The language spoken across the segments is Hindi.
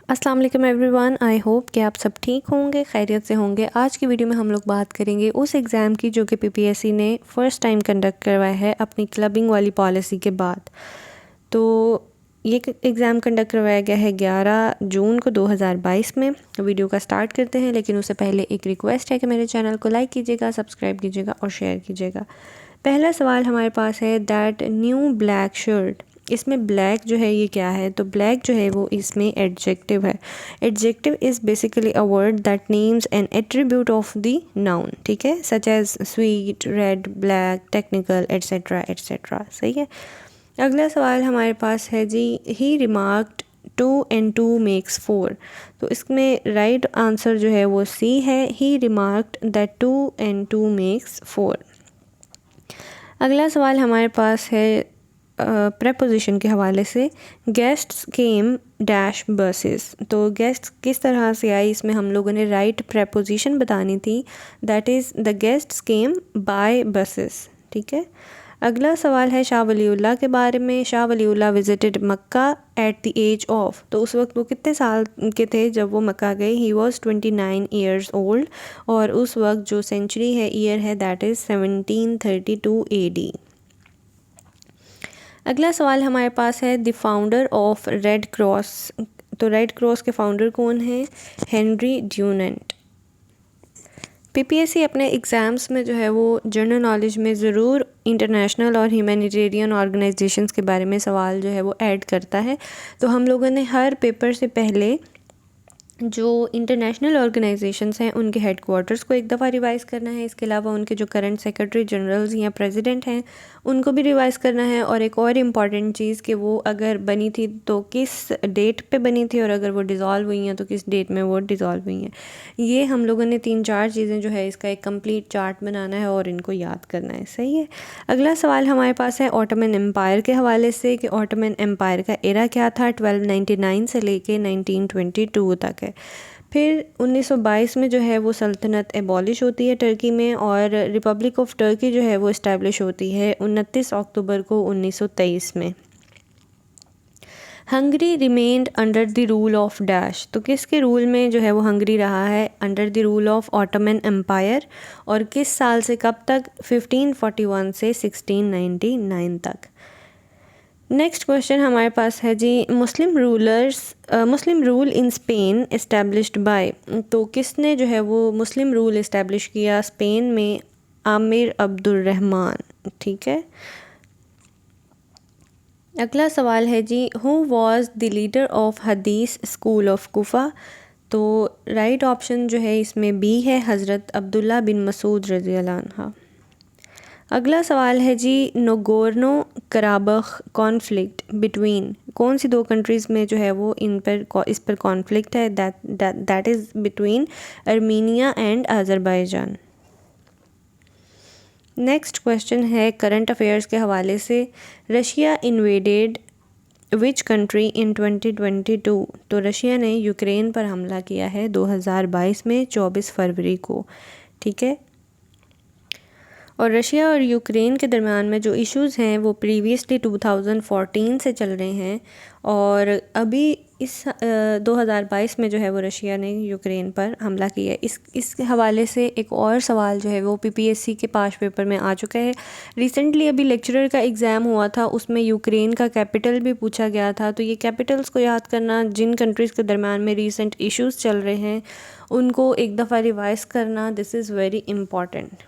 अस्सलाम वालेकुम एवरीवन, आई होप कि आप सब ठीक होंगे, खैरियत से होंगे। आज की वीडियो में हम लोग बात करेंगे उस एग्ज़ाम की जो कि पीपीएससी ने फ़र्स्ट टाइम कंडक्ट करवाया है अपनी क्लबिंग वाली पॉलिसी के बाद। तो ये एग्ज़ाम कंडक्ट करवाया गया है 11 जून को 2022 में। वीडियो का स्टार्ट करते हैं, लेकिन उससे पहले एक रिक्वेस्ट है कि मेरे चैनल को लाइक कीजिएगा, सब्सक्राइब कीजिएगा और शेयर कीजिएगा। पहला सवाल हमारे पास है दैट न्यू ब्लैक शर्ट, इसमें ब्लैक जो है ये क्या है? तो ब्लैक जो है वो इसमें एडजेक्टिव है। Adjective is basically a word that names an attribute of the noun, ठीक है, such as sweet, red, black, technical, etcetera etcetera. सही है। अगला सवाल हमारे पास है जी, ही रिमार्क्ड 2 and 2 makes 4। तो इसमें राइट आंसर जो है वो सी है, ही रिमार्क्ड दैट 2 and 2 makes 4। अगला सवाल हमारे पास है प्रेपोजिशन के हवाले से, गेस्ट्स केम डैश बसेस। तो गेस्ट्स किस तरह से आई, इसमें हम लोगों ने राइट प्रेपोजिशन बतानी थी, that is the guests came by buses, ठीक है। अगला सवाल है शाह वलीउल्लाह के बारे में। Shah Waliullah visited Mecca at the age of, तो उस वक्त वो कितने साल के थे जब वो मक्का गए? ही वॉज 29 ईयर्स ओल्ड, और उस वक्त जो सेंचुरी है, ईयर है, दैट इज़ 1732 AD। अगला सवाल हमारे पास है the founder of red cross. तो रेड क्रॉस के फाउंडर कौन हैं? Henry Dunant. पीपीएससी अपने एग्ज़ाम्स में जो है वो जनरल नॉलेज में ज़रूर इंटरनेशनल और ह्यूमैनिटेरियन ऑर्गेनाइजेशंस के बारे में सवाल जो है वो ऐड करता है। तो हम लोगों ने हर पेपर से पहले जो इंटरनेशनल ऑर्गेनाइजेशंस हैं उनके हेडक्वार्टर्स को एक दफ़ा रिवाइज़ करना है। इसके अलावा उनके जो करंट सेक्रेटरी जनरल्स या प्रेसिडेंट हैं उनको भी रिवाइज़ करना है। और एक और इम्पॉर्टेंट चीज़ कि वो अगर बनी थी तो किस डेट पे बनी थी, और अगर वो डिज़ोल्व हुई हैं तो किस डेट में वो डिज़ोल्व हुई हैं। ये हम लोगों ने 3-4 चीज़ें जो है इसका एक कंप्लीट चार्ट बनाना है और इनको याद करना है। सही है। अगला सवाल हमारे पास है ऑटोमन एम्पायर के हवाले से कि ऑटोमन एम्पायर का एरा क्या था? 1299 से लेके 1922 तक है। फिर 1922 में जो है वो सल्तनत एबॉलिश होती है टर्की में, और रिपब्लिक ऑफ टर्की जो है वो इस्टेब्लिश होती है 29 अक्टूबर को 1923 में। Hungary remained under the rule of dash, तो किसके रूल में जो है वो हंगरी रहा है? Under the rule of Ottoman empire. और किस साल से कब तक? 1541 से 1699 तक। नेक्स्ट क्वेश्चन हमारे पास है जी, Muslim rule in Spain established by. तो किसने जो है वो मुस्लिम रूल इस्टेब्लिश किया स्पेन में? आमिर अब्दुर्रहमान, ठीक है। अगला सवाल है जी, who was the leader of Hadith school of Kufa. तो राइट ऑप्शन जो है इसमें बी है, हज़रत अब्दुल्ला बिन मसूद रज़ी अल्लाह अन्हा। अगला सवाल है जी, नगोर्नो कराबख कॉन्फ्लिक्ट बिटवीन, कौन सी दो कंट्रीज़ में जो है वो इस पर कॉन्फ्लिक्ट है? That is between Armenia and Azerbaijan. Next question है करंट अफेयर्स के हवाले से, Russia invaded which country in 2022। तो रशिया ने यूक्रेन पर हमला किया है 2022 में 24 फरवरी को, ठीक है। और रशिया और यूक्रेन के दरमियान में जो इश्यूज़ हैं वो प्रीवियसली 2014 से चल रहे हैं, और अभी इस 2022 में जो है वो रशिया ने यूक्रेन पर हमला किया है। इस हवाले से एक और सवाल जो है वो पीपीएससी के पास पेपर में आ चुका है। रिसेंटली अभी लेक्चरर का एग्ज़ाम हुआ था, उसमें यूक्रेन का कैपिटल भी पूछा गया था। तो ये कैपिटल्स को याद करना, जिन कंट्रीज़ के दरमियान में रीसेंट इश्यूज़ चल रहे हैं उनको एक दफ़ा रिवाइज़ करना, दिस इज़ वेरी इम्पॉर्टेंट।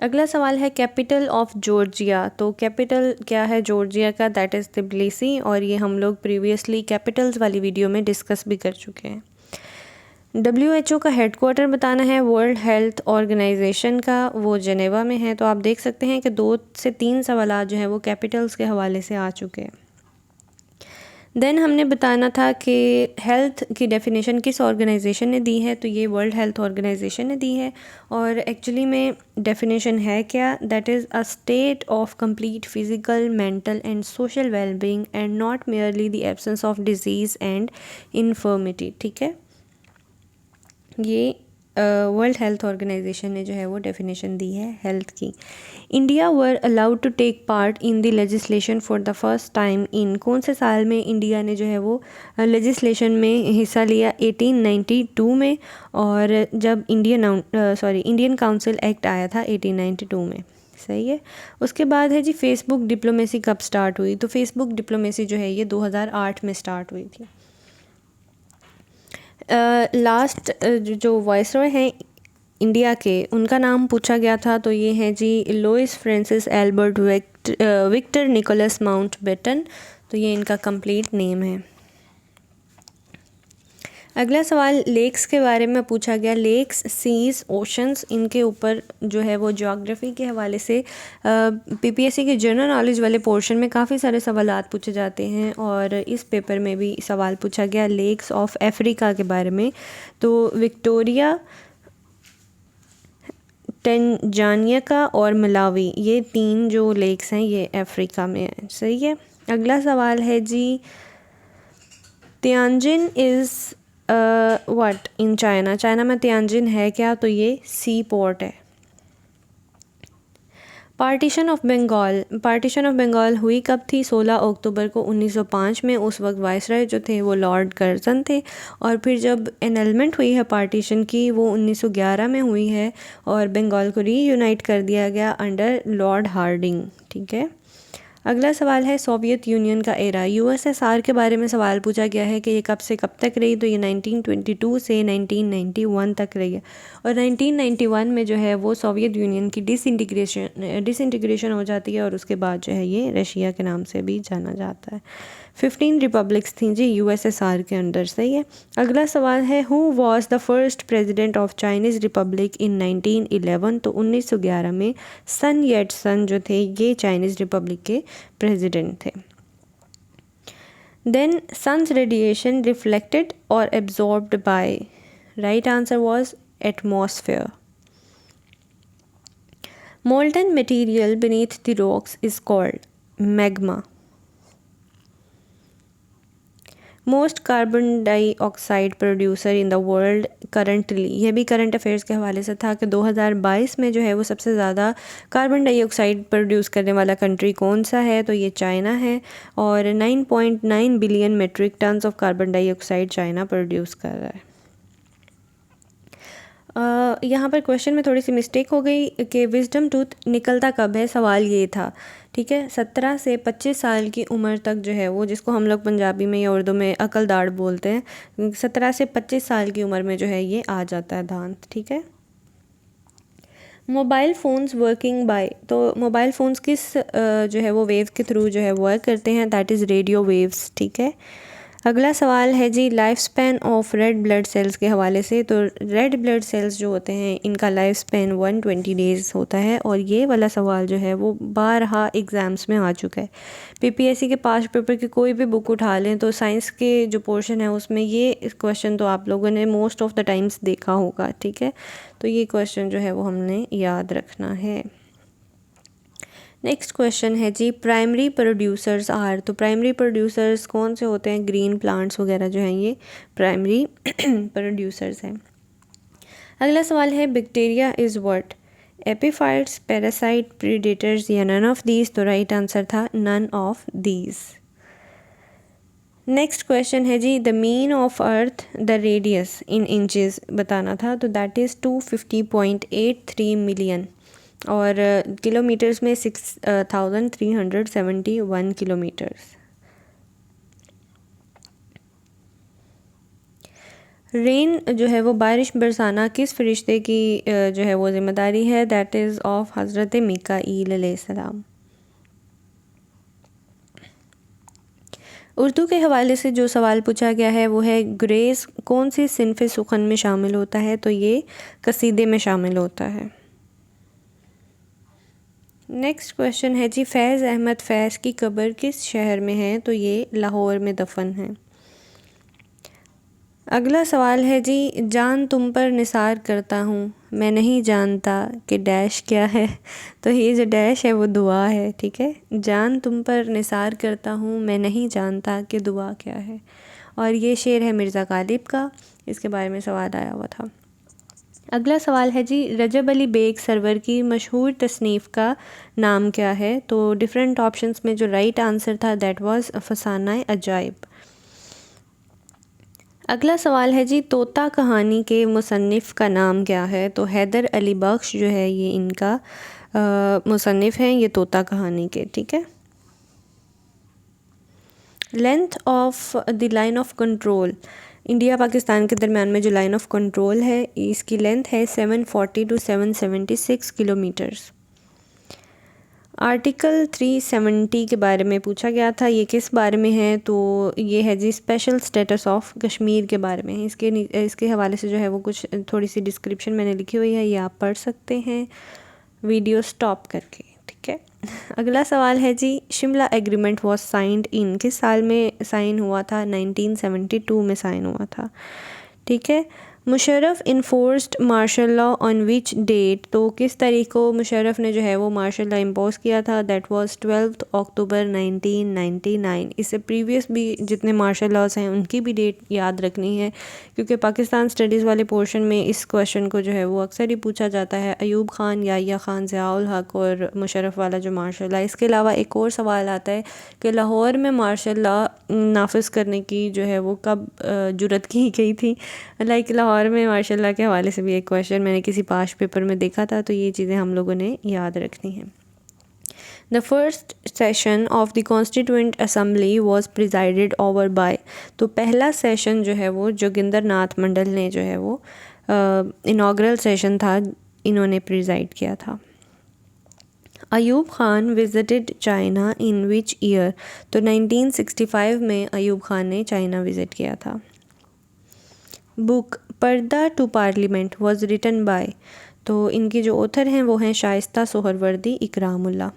अगला सवाल है कैपिटल ऑफ जॉर्जिया। तो कैपिटल क्या है जॉर्जिया का? दैट इज़ तिब्लिसी, और ये हम लोग प्रीवियसली कैपिटल्स वाली वीडियो में डिस्कस भी कर चुके हैं। WHO का हेडक्वार्टर बताना है वर्ल्ड हेल्थ ऑर्गेनाइजेशन का, वो जेनेवा में है। तो आप देख सकते हैं कि 2 से 3 सवाल जो हैं वो कैपिटल्स के हवाले से आ चुके हैं। देन हमने बताना था कि हेल्थ की डेफिनेशन किस ऑर्गेनाइजेशन ने दी है? तो ये वर्ल्ड हेल्थ ऑर्गेनाइजेशन ने दी है। और एक्चुअली में डेफिनेशन है क्या? That is a state of complete physical, mental and social wellbeing and not merely the absence of disease and infirmity, ठीक है। ये वर्ल्ड हेल्थ ऑर्गेनाइजेशन ने जो है वो डेफिनेशन दी है हेल्थ की। India were allowed to take part in the legislation for the first time in, कौन से साल में इंडिया ने जो है वो लेजिस्लेशन में हिस्सा लिया? 1892 में। और जब इंडियन काउंसिल एक्ट आया था 1892 में। सही है। उसके बाद है जी फेसबुक डिप्लोमेसी कब स्टार्ट हुई? तो फेसबुक डिप्लोमेसी जो है ये 2008 में स्टार्ट हुई थी। लास्ट जो वाइसरॉय हैं इंडिया के, उनका नाम पूछा गया था, तो ये हैं जी Louis Francis Albert Victor Nicholas Mountbatten. तो ये इनका कंप्लीट नेम है। अगला सवाल लेक्स के बारे में पूछा गया। लेक्स, सीज, ओशंस, इनके ऊपर जो है वो ज्योग्राफी के हवाले से पीपीएससी के जनरल नॉलेज वाले पोर्शन में काफ़ी सारे सवालात पूछे जाते हैं, और इस पेपर में भी सवाल पूछा गया लेक्स ऑफ अफ्रीका के बारे में। तो विक्टोरिया, टेंजानिया और मलावी, ये 3 जो लेक्स हैं ये अफ्रीका में हैं। सही है। अगला सवाल है जी Tianjin is what in China? China में तियानजिन है क्या? तो ये सी पोर्ट है। पार्टीशन ऑफ बंगाल हुई कब थी? 16 अक्टूबर को 1905 में। उस वक्त वाइसरॉय जो थे वो लॉर्ड कर्जन थे, और फिर जब एनलमेंट हुई है पार्टीशन की वो 1911 में हुई है, और बंगाल को रीयूनाइट कर दिया गया अंडर लॉर्ड हार्डिंग। ठीक है। अगला सवाल है सोवियत यूनियन का एरा। यूएसएसआर के बारे में सवाल पूछा गया है कि ये कब से कब तक रही? तो ये 1922 से 1991 तक रही है, और 1991 में जो है वो सोवियत यूनियन की डिसइंटीग्रेशन हो जाती है, और उसके बाद जो है ये रशिया के नाम से भी जाना जाता है। 15 रिपब्लिक्स थी जी यूएसएसआर के अंदर। सही है। अगला सवाल है who was the first president of Chinese republic in 1911? तो 1911 में सन येट सन जो थे ये चाइनीज़ रिपब्लिक के प्रेसिडेंट थे। देन सन्स रेडिएशन रिफ्लेक्टेड और absorbed bye, right answer was atmosphere. Molten material beneath the rocks is called magma. Most carbon dioxide producer in the world currently, यह भी करंट अफेयर्स के हवाले से था कि 2022 में जो है वो सबसे ज़्यादा कार्बन डाइऑक्साइड प्रोड्यूस करने वाला कंट्री कौन सा है? तो ये चाइना है, और 9.9 billion metric tons of carbon dioxide China produce कर रहा है। यहाँ पर क्वेश्चन में थोड़ी सी मिस्टेक हो गई कि विजडम टूथ निकलता कब है, सवाल ये था। ठीक है। 17 से 25 साल की उम्र तक जो है वो, जिसको हम लोग पंजाबी में या उर्दू में अकल दाढ़ बोलते हैं, 17 से 25 साल की उम्र में जो है ये आ जाता है दांत। ठीक है। मोबाइल फ़ोन्स वर्किंग बाय, तो मोबाइल फ़ोन्स किस जो है वो वेव के थ्रू जो है वर्क करते हैं? That is radio waves. ठीक है। अगला सवाल है जी life span of red blood cells के हवाले से। तो रेड ब्लड सेल्स जो होते हैं इनका लाइफ स्पैन 120 डेज़ होता है, और ये वाला सवाल जो है वो 12 एग्ज़ाम्स में आ चुका है। पीपीएससी के पास पेपर की कोई भी बुक उठा लें तो साइंस के जो पोर्शन है उसमें ये क्वेश्चन तो आप लोगों ने मोस्ट ऑफ द टाइम्स देखा होगा। ठीक है। तो ये क्वेश्चन जो है वो हमने याद रखना है। नेक्स्ट क्वेश्चन है जी प्राइमरी प्रोड्यूसर्स आर। तो प्राइमरी प्रोड्यूसर्स कौन से होते हैं? ग्रीन प्लांट्स वगैरह जो हैं ये प्राइमरी प्रोड्यूसर्स हैं। अगला सवाल है bacteria is what? Epiphytes, parasite, predators या नन ऑफ दीज? तो राइट आंसर था none of these. Next question है जी the mean of earth the radius in inches बताना था, तो दैट इज़ 250.83 मिलियन, और किलोमीटर्स में 6371 किलोमीटर्स। रेन जो है वो बारिश बरसाना किस फरिश्ते की जो है वो ज़िम्मेदारी है? दैट इज़ ऑफ हज़रत मिकाईल अलैहिस्सलाम। उर्दू के हवाले से जो सवाल पूछा गया है वो है ग्रेस कौन सी सिनफ़ सुखन में शामिल होता है? तो ये कसीदे में शामिल होता है। नेक्स्ट क्वेश्चन है जी फैज़ अहमद फैज़ की कब्र किस शहर में है? तो ये लाहौर में दफन है। अगला सवाल है जी जान तुम पर निसार करता हूँ मैं नहीं जानता कि डैश क्या है? तो ये जो डैश है वो दुआ है। ठीक है। जान तुम पर निसार करता हूँ मैं नहीं जानता कि दुआ क्या है, और ये शेर है मिर्ज़ा गालिब का, इसके बारे में सवाल आया हुआ था। अगला सवाल है जी, रजब अली बेग सरवर की मशहूर तसनीफ़ का नाम क्या है? तो डिफरेंट ऑप्शंस में जो राइट आंसर था दैट वाज फसाना अजाइब। अगला सवाल है जी, तोता कहानी के मुसन्निफ़ का नाम क्या है? तो हैदर अली बख्श जो है ये इनका मुसन्निफ़ हैं ये तोता कहानी के, ठीक है। Length of the line of control, India Pakistan के दरमियान में जो लाइन ऑफ कंट्रोल है इसकी लेंथ है 740 टू 776 किलोमीटर्स। आर्टिकल 370 के बारे में पूछा गया था, ये किस बारे में है? तो ये है जी स्पेशल स्टेटस ऑफ कश्मीर के बारे में है। इसके हवाले से जो है वो कुछ थोड़ी सी डिस्क्रिप्शन मैंने लिखी हुई है, ये आप पढ़ सकते हैं वीडियो स्टॉप करके, ठीक है। अगला सवाल है जी, Shimla agreement was signed in, किस साल में साइन हुआ था? 1972 में साइन हुआ था, ठीक है। Musharraf enforced martial law on which date, तो किस तारीख को मुशर्रफ ने जो है वो मार्शल लॉ इम्पोज किया था? दैट वाज 12 अक्टूबर 1999। इससे प्रीवियस भी जितने मार्शल लॉज हैं उनकी भी डेट याद रखनी है, क्योंकि पाकिस्तान स्टडीज़ वाले पोर्शन में इस क्वेश्चन को जो है वो अक्सर ही पूछा जाता है। अयूब खान, याहिया खान, ज़ियाउल हक और मुशर्रफ वाला जो मार्शल लॉ। इसके अलावा एक और सवाल आता है कि लाहौर में मार्शल लॉ नाफिज करने की जो है वो कब जुर्रत की गई थी? लाइक लाहौर में मार्शल लॉ के हवाले से भी एक क्वेश्चन मैंने किसी पास पेपर में देखा था, तो ये चीज़ें हम लोगों ने याद रखनी है। The first session of the constituent assembly was presided over by, तो पहला सेशन जो है वो जोगिंदर नाथ मंडल ने जो है वो इनॉग्रल सेशन था, इन्होंने प्रिजाइड किया था। Ayub Khan visited China in which year, तो 1965 में अयूब खान ने चाइना विज़िट किया था। Book purdah to parliament was written by, तो इनके जो ऑथर हैं वो हैं शाइस्ता सोहरवर्दी, इकरामुल्लाह।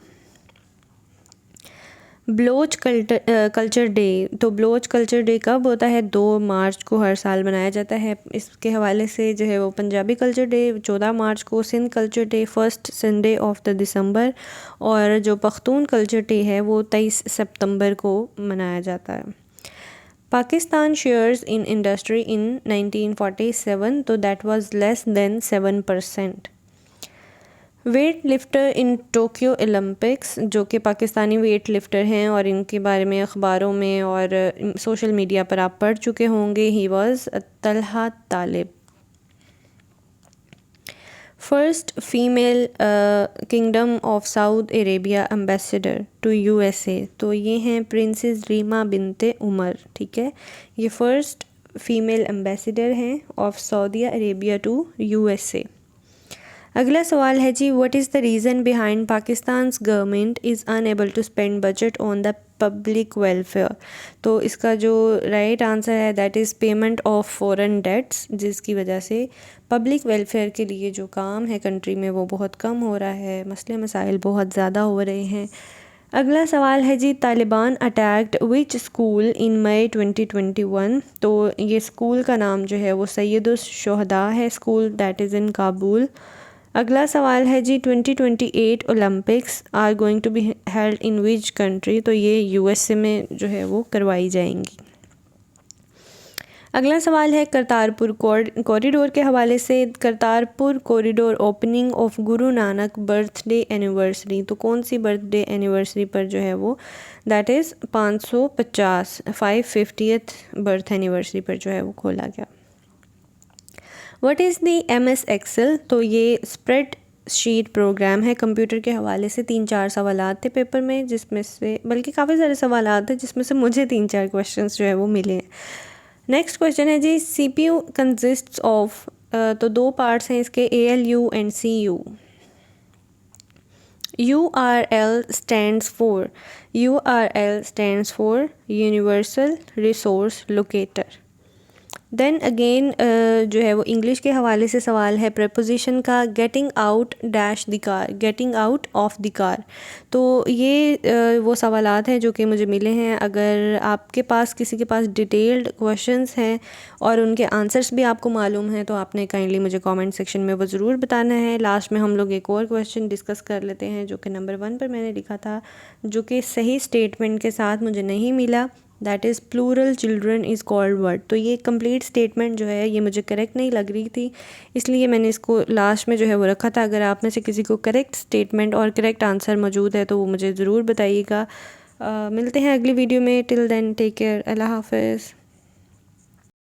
ब्लोच कल्चर डे, तो ब्लोच कल्चर डे कब होता है? 2 मार्च को हर साल मनाया जाता है। इसके हवाले से जो है वो पंजाबी कल्चर डे 14 मार्च को, Sindh culture day first Sunday of the December, और जो पख्तून कल्चर डे है वो 23 सितंबर को मनाया जाता है। Pakistan shares in industry in 1947, तो that was less than 7%। Weight lifter in Tokyo Olympics, जो कि पाकिस्तानी वेट लिफ्टर हैं और इनके बारे में अखबारों में और सोशल मीडिया पर आप पढ़ चुके होंगे, he was Talha Talib. First female kingdom of south Arabia ambassador to USA, तो ये हैं प्रिंसेस रीमा बिनते उमर, ठीक है। ये फर्स्ट फीमेल एम्बेसडर हैं of Saudi Arabia to USA. अगला सवाल है जी, what is the reason behind Pakistan's government is unable to spend budget on the public welfare, तो इसका जो राइट आंसर है that is payment of foreign debts, जिसकी वजह से पब्लिक वेलफेयर के लिए जो काम है कंट्री में वो बहुत कम हो रहा है, मसले मसाइल बहुत ज़्यादा हो रहे हैं। अगला सवाल है जी, Taliban attacked which school in May 2021, तो ये स्कूल का नाम जो है वो सैयदुस शुहदा है school, that is in Kabul. अगला सवाल है जी, 2028 Olympics are going to be held in which country, तो ये यूएसए में जो है वो करवाई जाएंगी। अगला सवाल है करतारपुर कॉरिडोर के हवाले से, Kartarpur corridor opening of Guru Nanak birthday anniversary, तो कौन सी बर्थडे एनिवर्सरी पर जो है वो that is 550th birth anniversary पर जो है वो खोला गया। What is the MS Excel, तो ये स्प्रेड शीट प्रोग्राम है। कंप्यूटर के हवाले से 3-4 सवालात थे पेपर में, जिसमें से बल्कि काफ़ी सारे सवालात थे जिसमें से मुझे 3-4 क्वेश्चंस जो है वो मिले हैं। नेक्स्ट क्वेश्चन है जी, CPU कंसिस्ट्स ऑफ, तो 2 पार्ट्स हैं इसके, ALU and CU। URL stands for universal resource locator. Then again जो है वो इंग्लिश के हवाले से सवाल है प्रपोजिशन का, getting out dash the car, getting out of the car, तो ये वो सवालात हैं जो कि मुझे मिले हैं। अगर आपके पास किसी के पास डिटेल्ड क्वेश्चंस हैं और उनके आंसर्स भी आपको मालूम हैं तो आपने काइंडली मुझे कमेंट सेक्शन में वो ज़रूर बताना है। लास्ट में हम लोग एक और क्वेश्चन डिस्कस कर लेते हैं जो कि नंबर 1 पर मैंने लिखा था, जो कि सही स्टेटमेंट के साथ मुझे नहीं मिला, that is plural children is called what. तो ये कंप्लीट स्टेटमेंट जो है ये मुझे करेक्ट नहीं लग रही थी, इसलिए मैंने इसको लास्ट में जो है वो रखा था। अगर आप में से किसी को करेक्ट स्टेटमेंट और करेक्ट आंसर मौजूद है तो वो मुझे ज़रूर बताइएगा। मिलते हैं अगली वीडियो में। टिल देन टेक केयर, अल्लाह हाफ़िज़।